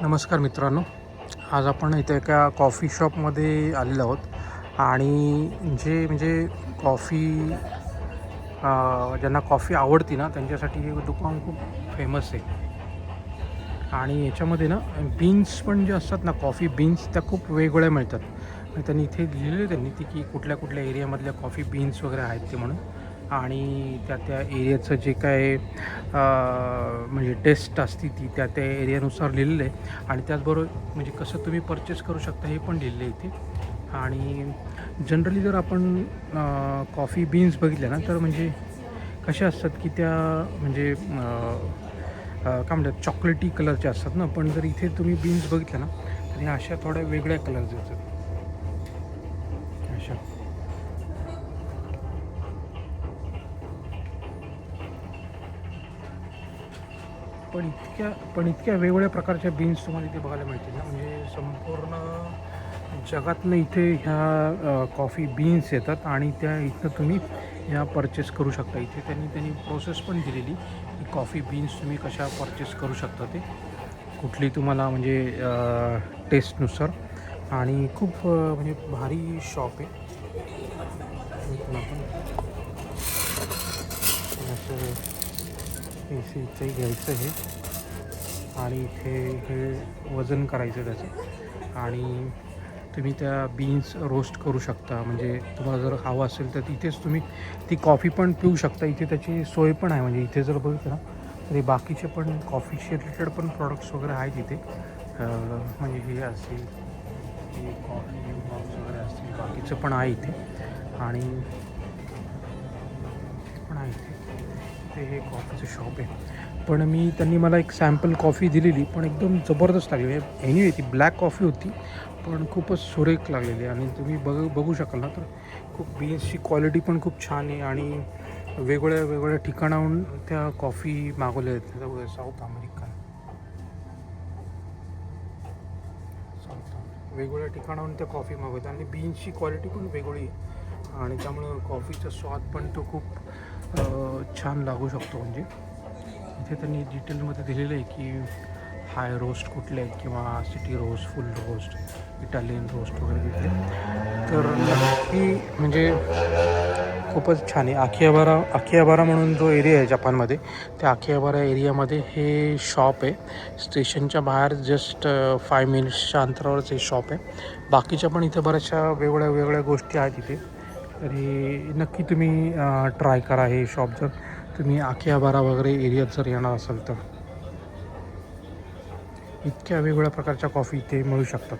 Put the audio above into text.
नमस्कार मित्रांनो. आज आपण इथे एका कॉफी शॉपमध्ये आलेलो आहोत आणि जे म्हणजे कॉफी ज्यांना कॉफी आवडती ना त्यांच्यासाठी हे दुकान खूप फेमस आहे. आणि याच्यामध्ये ना बीन्स पण जे असतात ना, कॉफी बीन्स त्या खूप वेगवेगळ्या मिळतात. आणि त्यांनी इथे लिहिलेलं त्यांनी ती की कुठल्या कुठल्या एरियामधल्या कॉफी बीन्स वगैरे आहेत ते म्हणून. आणि त्या त्या एरियाचं जे काय म्हणजे टेस्ट असते ती त्या त्या एरियानुसार लिहिलेलं आहे. आणि त्याचबरोबर म्हणजे कसं तुम्ही परचेस करू शकता हे पण लिहिलं आहे इथे. आणि जनरली जर आपण कॉफी बीन्स बघितल्या ना तर म्हणजे कशा असतात की त्या म्हणजे काय म्हणतात चॉकलेटी कलरच्या असतात ना. पण जर इथे तुम्ही बीन्स बघितल्या ना तर ह्या अशा थोड्या वेगळ्या कलरच्या असतात अशा. पण इतक्या वेगवेगळ्या प्रकारच्या बीन्स तुम्हाला इथे बघायला मिळतील ना, म्हणजे संपूर्ण जगातनं इथे ह्या कॉफी बीन्स येतात आणि त्या इथं तुम्ही ह्या परचेस करू शकता. इथे त्यांनी प्रोसेस पण दिलेली की कॉफी बीन्स तुम्ही कशा परचेस करू शकता ते कुठली तुम्हाला म्हणजे टेस्टनुसार. आणि खूप म्हणजे भारी शॉप आहे. इथून आपण असं इथंही घ्यायचं हे आणि इथे हे वजन करायचं त्याचं. आणि तुम्ही त्या बीन्स रोस्ट करू शकता. म्हणजे तुम्हाला जर हवं असेल तर तिथेच तुम्ही ती कॉफी पण पिऊ शकता. इथे त्याची सोय पण आहे. म्हणजे इथे जर बघितलं ना तरी बाकीचे पण कॉफीशी रिलेटेड पण प्रॉडक्ट्स वगैरे आहेत इथे. म्हणजे हे असेल हे कॉफी बॉक्स वगैरे असतील बाकीचं पण आहे इथे. आणि पण आहे इथे ते हे कॉफीचं शॉप आहे. पण त्यांनी मला एक सॅम्पल कॉफी दिलेली पण एकदम जबरदस्त लागली. एनिवे ती ब्लॅक कॉफी होती पण खूपच सुरेख लागलेली. आणि तुम्ही बघू शकाल ना तर खूप बीन्सची क्वालिटी पण खूप छान आहे. आणि वेगवेगळ्या वेगवेगळ्या ठिकाणाहून त्या कॉफी मागवल्या आहेत. वेगवेगळ्या ठिकाणाहून त्या कॉफी मागवतात आणि बीन्सची क्वालिटी पण वेगळी आहे. आणि त्यामुळं कॉफीचा स्वाद पण तो खूप छान लागू शकतो. म्हणजे इथे त्यांनी डिटेलमध्ये दिलेलं आहे की हाय रोस्ट कुठले आहेत किंवा सिटी रोस्ट, फुल रोस्ट, इटालियन रोस्ट वगैरे घेतले तर नक्की म्हणजे खूपच छान आहे. आखियाबारा म्हणून जो एरिया आहे जपानमध्ये त्या आखियाबारा एरियामध्ये हे शॉप आहे. स्टेशनच्या बाहेर जस्ट 5 मिनिट्सच्या अंतरावरच हे शॉप आहे. बाकीच्या पण इथे बऱ्याचशा वेगवेगळ्या वेगवेगळ्या गोष्टी आहेत इथे. तर हे नक्की तुम्ही ट्राय करा हे शॉप जर तुम्ही आखियाबारा वगैरे एरियात जर येणार असाल तर. इतक्या वेगवेगळ्या प्रकारच्या कॉफी इथे मिळू शकतात.